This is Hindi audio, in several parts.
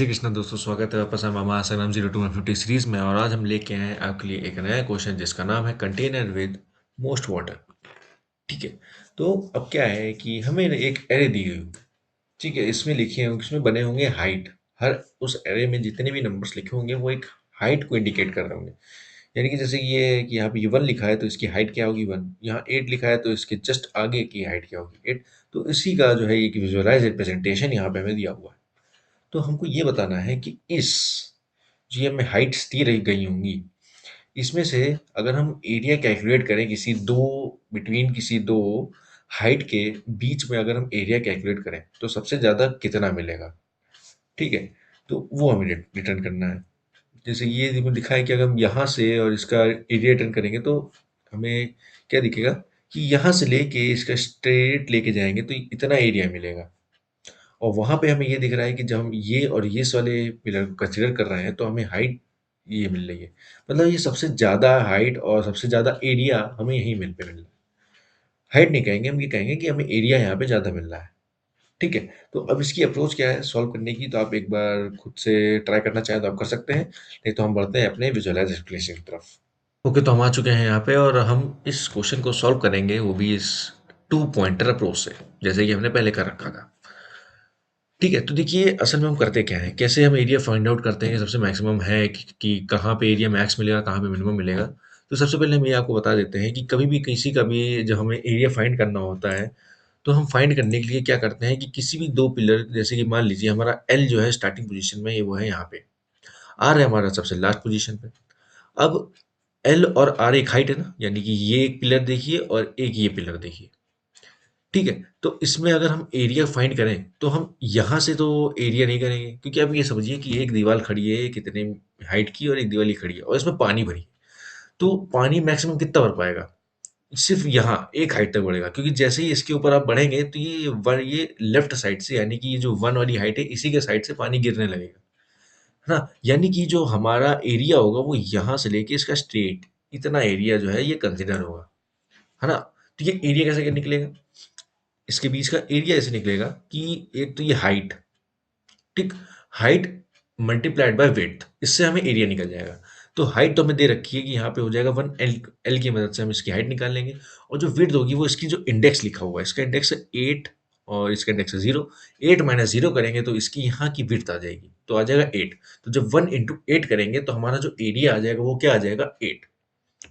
श्री कृष्ण दोस्तों, स्वागत है वापस हमारा आसाराम 0 to 150 सीरीज में। और आज हम लेके आए हैं आपके लिए एक नया क्वेश्चन जिसका नाम है कंटेनर विद मोस्ट वाटर। ठीक है। तो अब क्या है कि हमें एक एरे दी गई होगी। ठीक है, इसमें लिखे होंगे, इसमें बने होंगे हाइट। हर उस एरे में जितने भी नंबर्स लिखे होंगे वो एक हाइट को इंडिकेट कर रहे होंगे। यानी कि जैसे ये है कि यहाँ पे ये 1 लिखा है तो इसकी हाइट क्या होगी 1, यहाँ 8 लिखा है तो इसके जस्ट आगे की हाइट क्या होगी 8। तो इसी का जो है एक विजुअलाइज रिप्रेजेंटेशन यहाँ पे हमें दिया हुआ है। तो हमको ये बताना है कि इस जो हमें हाइट्स दी रही गई होंगी, इसमें से अगर हम एरिया कैलकुलेट करें किसी दो हाइट के बीच में, अगर हम एरिया कैलकुलेट करें तो सबसे ज़्यादा कितना मिलेगा। ठीक है, तो वो हमें रिटर्न करना है। जैसे ये दिखा है कि अगर हम यहाँ से और इसका एरिया रिटर्न करेंगे तो हमें क्या दिखेगा कि यहाँ से लेके इसका स्ट्रेट लेके जाएंगे तो इतना एरिया मिलेगा। और वहाँ पे हमें ये दिख रहा है कि जब हम ये और ये इस वाले पिलर को कंसीडर कर रहे हैं तो हमें हाइट ये मिल रही है। मतलब ये सबसे ज़्यादा हाइट और सबसे ज़्यादा एरिया हमें यहीं मिल रहा है। हाइट नहीं कहेंगे, हम ये कहेंगे कि हमें एरिया यहाँ पे ज़्यादा मिल रहा है। ठीक है, तो अब इसकी अप्रोच क्या है सॉल्व करने की, तो आप एक बार खुद से ट्राई करना चाहें तो आप कर सकते हैं। नहीं तो हम बढ़ते हैं अपने विजुअलाइज एक्सप्लेनेशन की तरफ। ओके, तो हम आ चुके हैं यहाँ पे और हम इस क्वेश्चन को सॉल्व करेंगे, वो भी इस 2 पॉइंटर अप्रोच से, जैसे कि हमने पहले कर रखा था। ठीक है, तो देखिए असल में हम करते क्या हैं, कैसे हम एरिया फाइंड आउट करते हैं कि सबसे मैक्सिमम है कि कहाँ पे एरिया मैक्स मिलेगा, कहाँ पे मिनिमम मिलेगा। तो सबसे पहले हम ये आपको बता देते हैं कि कभी भी किसी का भी जब हमें एरिया फाइंड करना होता है, तो हम फाइंड करने के लिए क्या करते हैं कि किसी भी 2 पिलर, जैसे कि मान लीजिए हमारा एल जो है स्टार्टिंग पोज़ीशन में, ये वो है यहाँ पे, आर है हमारा सबसे लास्ट पोज़ीशन पे। अब एल और आर एक हाइट है ना, यानी कि ये एक पिलर देखिए और एक ये पिलर देखिए। ठीक है, तो इसमें अगर हम एरिया फाइंड करें तो हम यहाँ से तो एरिया नहीं करेंगे, क्योंकि आप ये समझिए कि एक दीवार खड़ी है कितने हाइट की और एक दीवार ही खड़ी है और इसमें पानी भरी है। तो पानी मैक्सिमम कितना भर पाएगा, सिर्फ यहाँ एक हाइट तक बढ़ेगा, क्योंकि जैसे ही इसके ऊपर आप बढ़ेंगे तो ये लेफ्ट साइड से, यानी कि ये जो 1 वाली हाइट है इसी के साइड से पानी गिरने लगेगा, है ना। यानी कि जो हमारा एरिया होगा वो यहाँ से लेके इसका स्ट्रेट इतना एरिया जो है ये कंसिडर होगा, है ना। तो ये एरिया कैसे निकलेगा, इसके बीच का एरिया ऐसे निकलेगा कि एक तो ये हाइट, ठीक, हाइट मल्टीप्लाइड बाय विड्थ, इससे हमें एरिया निकल जाएगा। तो हाइट तो हमें दे रखी है कि यहाँ पे हो जाएगा 1 एल, एल की मदद से हम इसकी हाइट निकाल लेंगे। और जो विड्थ होगी वो इसकी जो इंडेक्स लिखा हुआ है, इसका इंडेक्स है 8 और इसका इंडेक्स है 0। 8 माइनस 0 करेंगे तो इसकी यहाँ की विड्थ आ जाएगी, तो आ जाएगा 8। तो जब 1 इंटू 8 करेंगे तो हमारा जो एरिया आ जाएगा वो क्या आ जाएगा 8।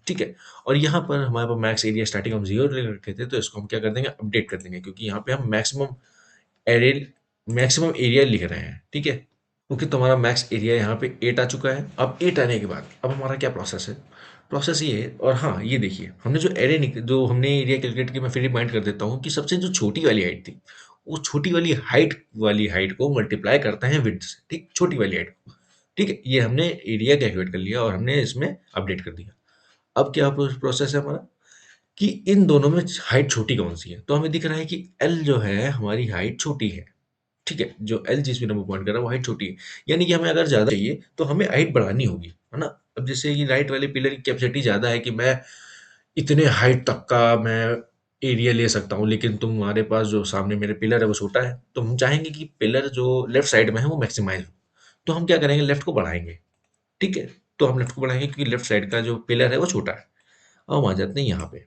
ठीक है, और यहाँ पर हमारे पास मैक्स एरिया स्टार्टिंग हम 0 ले रखे थे, तो इसको हम क्या कर देंगे अपडेट कर देंगे, क्योंकि यहाँ पे हम एरे मैक्सिमम एरिया लिख रहे हैं। ठीक है, ओके, तो हमारा मैक्स एरिया यहाँ पे 8 आ चुका है। अब 8 आने के बाद अब हमारा क्या प्रोसेस है, प्रोसेस ये है। और हाँ, ये देखिए हमने जो हमने एरिया कैलकुलेट किया, मैं फिर रिमाइंड कर देता हूँ कि सबसे जो छोटी वाली हाइट थी, वो छोटी वाली हाइट को मल्टीप्लाई करते हैं विड्थ से, ठीक, छोटी वाली हाइट को। ठीक है, ये हमने एरिया कैलकुलेट कर लिया और हमने इसमें अपडेट कर दिया। अब क्या प्रोसेस है हमारा कि इन दोनों में हाइट छोटी कौन सी है, तो हमें दिख रहा है कि एल जो है हमारी हाइट छोटी है। ठीक है, जो एल जिस भी नंबर पॉइंट कर रहा है वो हाइट छोटी है। यानी कि हमें अगर ज़्यादा चाहिए तो हमें हाइट बढ़ानी होगी, है ना। अब जैसे कि राइट वाले पिलर की कैपेसिटी ज़्यादा है कि मैं इतने हाइट तक का मैं एरिया ले सकता हूँ, लेकिन तुम्हारे पास जो सामने मेरे पिलर है वो छोटा है, तो हम चाहेंगे कि पिलर जो लेफ्ट साइड में है वो मैक्सिमाइज हो। तो हम क्या करेंगे, लेफ्ट को बढ़ाएंगे। ठीक है, तो हम लेफ्ट को बढ़ाएंगे क्योंकि लेफ्ट साइड का जो पिलर है वो छोटा है। अब हम आ जाते हैं यहाँ पे।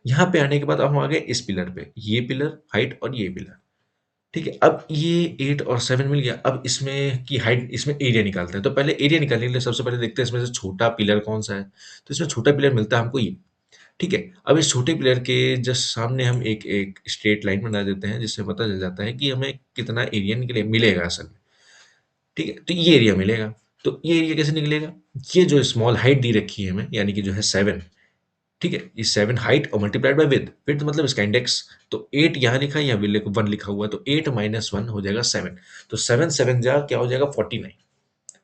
यहाँ पे आने के बाद अब हम आ गए इस पिलर पे, ये पिलर हाइट और ये पिलर। ठीक है, अब ये 8 और 7 मिल गया। अब इसमें की हाइट, इसमें एरिया निकालते हैं। तो पहले एरिया निकालने के लिए सबसे पहले देखते हैं इसमें से छोटा पिलर कौन सा है। तो इसमें छोटा पिलर मिलता है हमको ये। ठीक है, अब इस छोटे पिलर के जस्ट सामने हम एक एक स्ट्रेट लाइन बना देते हैं, जिससे पता चल जाता है कि हमें कितना एरिया मिलेगा असल में। ठीक है, तो ये एरिया मिलेगा। तो ये एरिया कैसे निकलेगा, ये जो स्मॉल हाइट दी रखी है हमें, यानी कि जो है 7। ठीक है, ये 7 हाइट और मल्टीप्लाइड बाय विड्थ, विड्थ मतलब इसका इंडेक्स। तो 8 यहाँ लिखा है, यहाँ 1 लिखा हुआ है, तो 8 माइनस 1 हो जाएगा 7। तो 7 7 जा क्या हो जाएगा 49।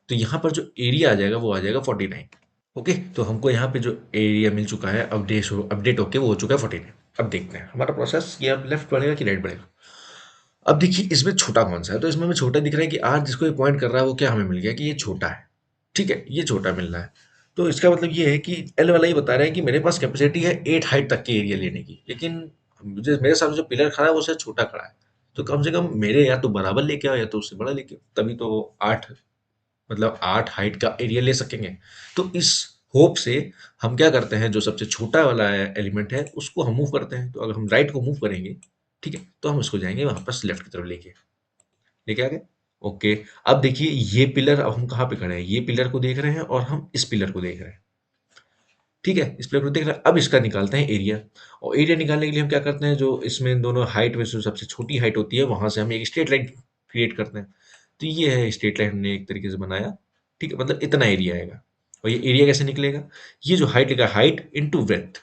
तो यहाँ पर जो एरिया आ जाएगा वो आ जाएगा 49। ओके, तो हमको यहाँ पे जो एरिया मिल चुका है अपडेट होके वो हो चुका है 49। अब देखते हैं हमारा प्रोसेस, ये अब लेफ्ट बढ़ेगा कि राइट बढ़ेगा। अब देखिए इसमें छोटा कौन सा है, तो इसमें हमें छोटा दिख रहा है कि आर जिसको ये पॉइंट कर रहा है वो क्या हमें मिल गया कि ये छोटा है। ठीक है, ये छोटा मिल रहा है। तो इसका मतलब ये है कि एल वाला ये बता रहा है कि मेरे पास कैपेसिटी है 8 हाइट तक के एरिया लेने की, लेकिन मुझे मेरे साथ जो पिलर खड़ा है वो शायद छोटा खड़ा है। तो कम से कम मेरे या तो बराबर लेके आओ या तो उससे बड़ा लेके आओ, तभी तो 8 मतलब 8 हाइट का एरिया ले सकेंगे। तो इस होप से हम क्या करते हैं, जो सबसे छोटा वाला एलिमेंट है उसको हम मूव करते हैं। तो अगर हम राइट को मूव करेंगे, ठीक है, तो हम उसको जाएंगे वापस लेफ्ट की तरफ लेके लेके आ गए। ओके, अब देखिए ये पिलर, अब हम कहाँ पे खड़े हैं, ये पिलर को देख रहे हैं और हम इस पिलर को देख रहे हैं। ठीक है, इस पिलर को देख रहे हैं। अब इसका निकालते हैं एरिया, और एरिया निकालने के लिए हम क्या करते हैं, जो इसमें इन दोनों हाइट में जो सबसे छोटी हाइट होती है वहां से हम एक स्ट्रेट लाइन क्रिएट करते हैं। तो ये है स्ट्रेट लाइन हमने एक तरीके से बनाया। ठीक है, मतलब इतना एरिया आएगा। और ये एरिया कैसे निकलेगा, ये जो हाइट लिखा, हाइट इंटू ब्रेथ।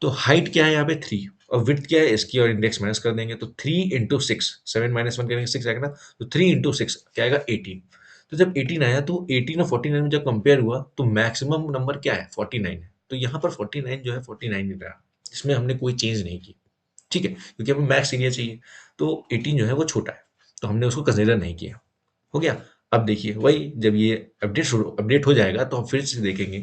तो हाइट क्या है यहाँ पे 3, और विड्थ क्या है इसकी, और इंडेक्स माइनस कर देंगे तो 3 इंटू 6, 7 - 1 करेंगे 6 आएगा ना। तो 3 इंटू 6 क्या आएगा, 18। तो जब 18 आया तो 18 और 49 में जब कंपेयर हुआ तो मैक्सिमम नंबर क्या है, 49 है। तो यहाँ पर 49 जो है 49 ही रहा, इसमें हमने कोई चेंज नहीं की। ठीक है, क्योंकि हमें मैक्स एरिया चाहिए। तो 18 जो है वो छोटा है, तो हमने उसको कंसिडर नहीं किया। हो गया। अब देखिए वही, जब ये अपडेट हो जाएगा तो हम फिर से देखेंगे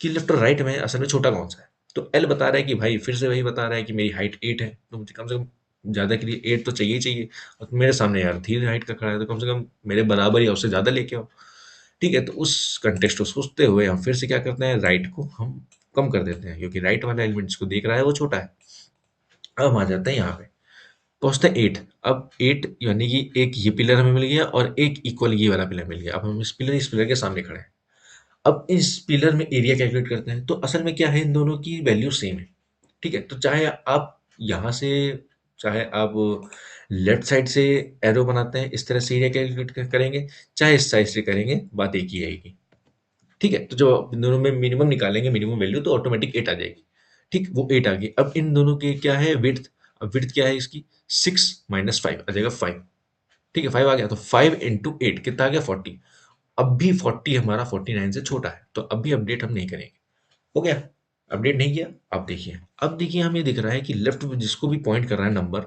कि लेफ्ट और राइट में असल में छोटा कौन सा है। तो एल बता रहा है कि भाई, फिर से वही बता रहा है कि मेरी हाइट 8 है, तो मुझे कम से कम ज़्यादा के लिए 8 तो चाहिए ही चाहिए। और मेरे सामने यार 3 हाइट का खड़ा है, तो कम से कम मेरे बराबर या उससे ज़्यादा लेके आओ। ठीक है, तो उस कंटेक्स्ट को सोचते हुए हम फिर से क्या करते हैं, राइट को हम कम कर देते हैं, क्योंकि राइट वाला एलिमेंट जिसको देख रहा है वो छोटा है। अब हम आ जाते हैं यहाँ पे, पहुँचते हैं 8। अब 8 यानी कि एक ये पिलर हमें मिल गया और एक इक्वल ये वाला पिलर मिल गया। अब हम इस पिलर के सामने खड़े हैं। अब इस पिलर में एरिया कैलकुलेट करते हैं, तो असल में क्या है, इन दोनों की वैल्यू सेम है। ठीक है, तो चाहे आप यहाँ से, चाहे आप लेफ्ट साइड से एरो बनाते हैं, इस तरह से एरिया कैलकुलेट करेंगे, चाहे इस साइड से करेंगे, बात एक ही आएगी। ठीक है, तो जब इन दोनों में मिनिमम निकालेंगे, मिनिमम वैल्यू, तो ऑटोमेटिक 8 आ जाएगी। ठीक, वो 8 आ गई। अब इन दोनों के क्या है, विड्थ। अब विड्थ क्या है इसकी, 6 - 5 आ जाएगा 5। ठीक है, 5 आ गया, तो 5 इंटू 8 कितना आ गया, 40। अब भी 40 हमारा 49 से छोटा है, तो अब भी अपडेट हम नहीं करेंगे। हो गया, अपडेट नहीं किया। अब देखिए हमें दिख रहा है कि लेफ्ट में जिसको भी पॉइंट कर रहा है नंबर,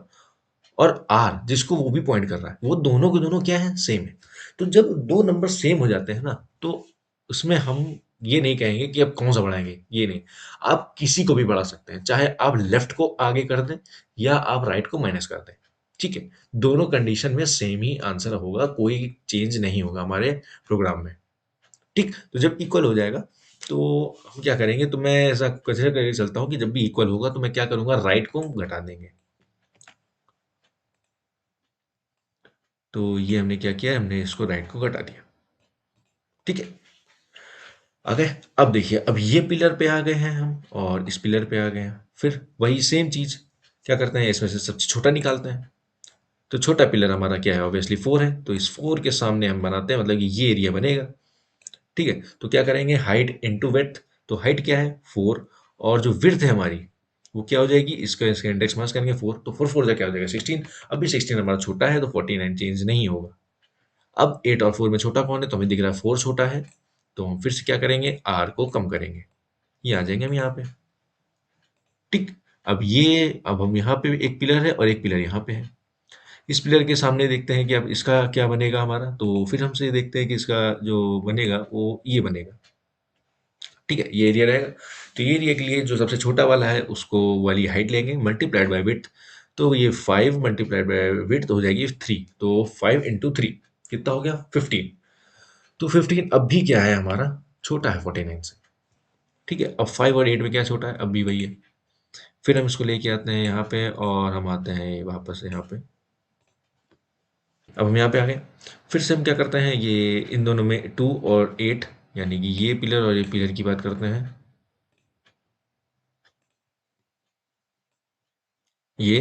और आर जिसको वो भी पॉइंट कर रहा है, वो दोनों के दोनों क्या है, सेम है। तो जब दो नंबर सेम हो जाते हैं ना, तो उसमें हम ये नहीं कहेंगे कि अब कौन सा बढ़ाएंगे, ये नहीं। आप किसी को भी बढ़ा सकते हैं, चाहे आप लेफ्ट को आगे कर दें या आप राइट को माइनस कर दें। ठीक है, दोनों कंडीशन में सेम ही आंसर होगा, कोई चेंज नहीं होगा हमारे प्रोग्राम में। ठीक, तो जब इक्वल हो जाएगा तो हम क्या करेंगे, तो मैं ऐसा कंसिडर करके चलता हूँ कि जब भी इक्वल होगा तो मैं क्या करूंगा, राइट को घटा देंगे। तो ये हमने क्या किया, हमने इसको राइट को घटा दिया। ठीक है, आ गए। अब देखिए, अब ये पिलर पे आ गए हैं हम और इस पिलर पे आ गए हैं, फिर वही सेम चीज क्या करते हैं, इसमें से सबसे छोटा निकालते हैं। तो छोटा पिलर हमारा क्या है, ऑब्वियसली 4 है, तो इस 4 के सामने हम बनाते हैं, मतलब कि ये एरिया बनेगा। ठीक है, तो क्या करेंगे, हाइट इंटू विड्थ। तो हाइट क्या है 4, और जो विड्थ है हमारी वो क्या हो जाएगी, इसका इसका इंडेक्स माइनस करेंगे 4, तो 4 4 जा क्या हो जाएगा 16। अभी 16 हमारा छोटा है तो 49 चेंज नहीं होगा। अब 8 और 4 में छोटा कौन है, तो हमें दिख रहा है 4 छोटा है। तो हम फिर से क्या करेंगे, आर को कम करेंगे, ये आ जाएंगे हम यहाँ पे। ठीक, अब हम यहाँ पे एक पिलर है और एक पिलर यहाँ पे है। इस पिलर के सामने देखते हैं कि अब इसका क्या बनेगा हमारा, तो फिर हमसे देखते हैं कि इसका जो बनेगा वो ये बनेगा। ठीक है, ये एरिया रहेगा। तो ये एरिया के लिए जो सबसे छोटा वाला है उसको वाली हाइट लेंगे, मल्टीप्लाइड बाय विड्थ। तो ये 5 मल्टीप्लाइड बाय विड्थ हो जाएगी 3, तो 5 इंटू 3 कितना हो गया 15। तो 15 अब भी क्या है हमारा, छोटा है 49 से। ठीक है, अब 5 और 8 में क्या छोटा है, अब भी वही है। फिर हम इसको लेके आते हैं यहाँ पे और हम आते हैं वापस से यहाँ पे। अब हम यहाँ पे आ गए। फिर से हम क्या करते हैं, ये इन दोनों में 2 और 8, यानी कि ये पिलर और ये पिलर की बात करते हैं। ये,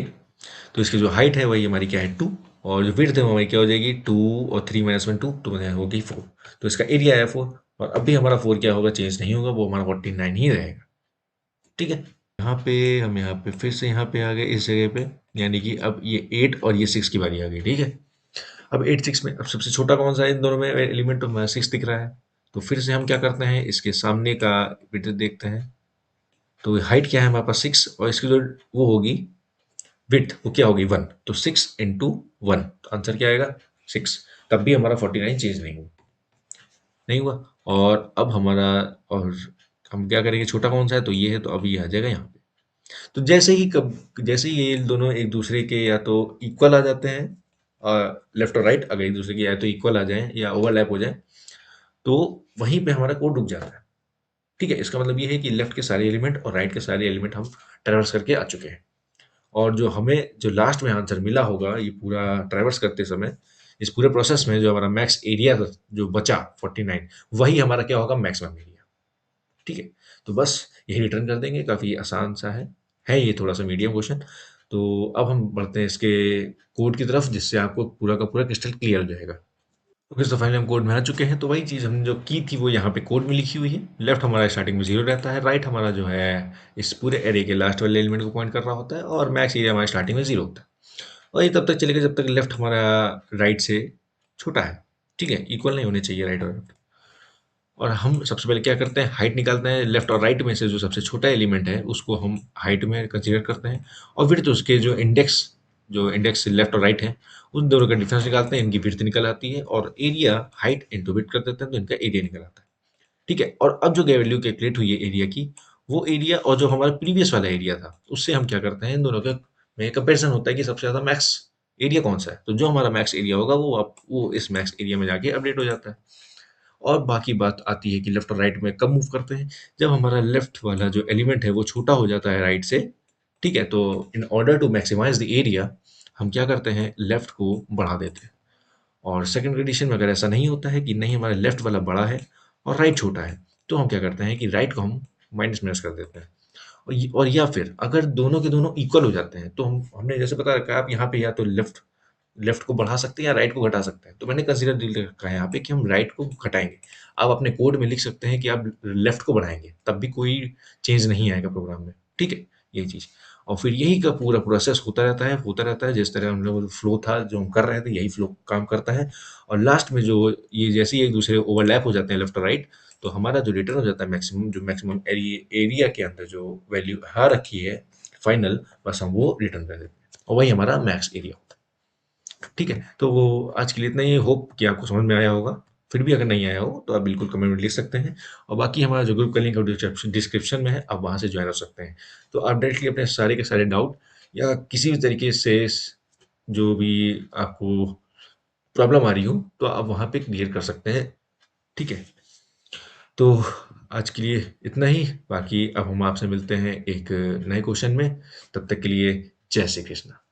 तो इसकी जो हाइट है वही हमारी क्या है 2, और जो विड्थ है वो हमारी क्या हो जाएगी 2, और 3 - 1 2, तो हो गई 4। तो इसका एरिया है 4, और अब भी हमारा 4 क्या होगा, चेंज नहीं होगा, वो हमारा 49 ही रहेगा। ठीक है, यहाँ पे फिर से यहाँ पे आ गए इस जगह पे, यानी कि अब ये 8 और ये 6 की बारी आ गई। ठीक है, अब 8 6 में अब सबसे छोटा कौन सा है इन दोनों में, एलिमेंट तो हमारा 6 दिख रहा है। तो फिर से हम क्या करते हैं, इसके सामने का विड्थ देखते हैं। तो हाइट क्या है हमारे पास 6, और इसकी जो वो होगी विड्थ, वो क्या होगी 1, तो 6 इंटू 1, तो आंसर क्या आएगा 6। तब भी हमारा 49 चेंज नहीं हुआ। और अब हमारा, और हम क्या करेंगे, छोटा कौन सा है, तो ये है, तो अब ये आ जाएगा यहाँ पे। तो जैसे ही ये दोनों एक दूसरे के या तो इक्वल आ जाते हैं, लेफ्ट और राइट अगर एक दूसरे की या तो इक्वल आ जाए या ओवरलैप हो जाए, तो वहीं पे हमारा कोड रुक जाता है। ठीक है, इसका मतलब ये है कि लेफ्ट के सारे एलिमेंट और राइट के सारे एलिमेंट हम ट्रैवर्स करके आ चुके हैं। और जो हमें जो लास्ट में आंसर मिला होगा ये पूरा ट्रैवर्स करते समय, इस पूरे प्रोसेस में जो हमारा मैक्स एरिया जो बचा 49, वही हमारा क्या होगा, मैक्सिमम एरिया। ठीक है, तो बस यही रिटर्न कर देंगे, काफ़ी आसान सा है ये थोड़ा सा मीडियम क्वेश्चन। तो अब हम बढ़ते हैं इसके कोड की तरफ, जिससे आपको पूरा का पूरा क्रिस्टल क्लियर हो जाएगा। ओके, तो फाइनली हम कोड में आ चुके हैं। तो वही चीज़ हमने जो की थी वो यहाँ पे कोड में लिखी हुई है। लेफ्ट हमारा स्टार्टिंग में 0 रहता है, राइट हमारा जो है इस पूरे एरे के लास्ट वाले एलिमेंट को पॉइंट कर रहा होता है, और मैक्स एरिया हमारा स्टार्टिंग में 0 होता है। और ये तब तक चलेगा जब तक लेफ्ट हमारा राइट से छोटा है। ठीक है, इक्वल नहीं होने चाहिए राइट और लेफ्ट। और हम सबसे पहले क्या करते हैं, हाइट निकालते हैं। लेफ्ट और राइट में से जो सबसे छोटा एलिमेंट है उसको हम हाइट में कंसीडर करते हैं, और विड्थ उसके जो इंडेक्स लेफ्ट और राइट है उन दोनों का डिफरेंस निकालते हैं, इनकी विड्थ निकल आती है, और एरिया हाइट इंटू विड्थ कर देते हैं तो इनका एरिया निकल आता है। ठीक है, और अब जो वैल्यू कैलकुलेट हुई है एरिया की, वो एरिया और जो हमारा प्रीवियस वाला एरिया था उससे हम क्या करते हैं, इन दोनों का में कंपेरिजन होता है कि सबसे ज़्यादा मैक्स एरिया कौन सा है। तो जो हमारा मैक्स एरिया होगा वो इस मैक्स एरिया में जाके अपडेट हो जाता है। और बाकी बात आती है कि लेफ्ट और राइट में कब मूव करते हैं, जब हमारा लेफ्ट वाला जो एलिमेंट है वो छोटा हो जाता है राइट से। ठीक है, तो in order to maximise the area हम क्या करते हैं, लेफ्ट को बढ़ा देते हैं। और सेकंड कंडीशन में अगर ऐसा नहीं होता है कि नहीं हमारा लेफ्ट वाला बड़ा है और राइट छोटा है, तो हम क्या करते हैं कि राइट को हम माइनस माइनस कर देते हैं। और या फिर अगर दोनों के दोनों इक्वल हो जाते हैं, तो हमने जैसे बता रखा है, आप यहाँ पे या तो लेफ्ट लेफ्ट को बढ़ा सकते हैं या राइट को घटा सकते हैं। तो मैंने कंसीडर दिल रखा है यहाँ पे कि हम राइट को घटाएंगे। आप अपने कोड में लिख सकते हैं कि आप लेफ्ट को बढ़ाएंगे, तब भी कोई चेंज नहीं आएगा प्रोग्राम में। ठीक है, यही चीज़। और फिर यही का पूरा प्रोसेस होता रहता है, जिस तरह हम लोग फ्लो था जो हम कर रहे थे, यही फ्लो काम करता है। और लास्ट में जो ये जैसे ही एक दूसरे ओवरलैप हो जाते हैं लेफ्ट और राइट, तो हमारा जो रिटर्न हो जाता है मैक्सिमम एरिया के अंदर जो वैल्यू आ रखी है फाइनल, बस हम वो रिटर्न कर देते हैं, और वही हमारा मैक्स एरिया होता है। ठीक है, तो वो आज के लिए इतना ही। होप कि आपको समझ में आया होगा। फिर भी अगर नहीं आया हो तो आप बिल्कुल कमेंट में लिख सकते हैं, और बाकी हमारा जो ग्रुप का लिंक है डिस्क्रिप्शन में है, आप वहाँ से ज्वाइन हो सकते हैं। तो आप डायरेक्टली अपने सारे के सारे डाउट या किसी भी तरीके से जो भी आपको प्रॉब्लम आ रही हो, तो आप वहाँ पे क्लियर कर सकते हैं। ठीक है, तो आज के लिए इतना ही। बाकी अब हम आपसे मिलते हैं एक नए क्वेश्चन में। तब तक के लिए जय श्री कृष्ण।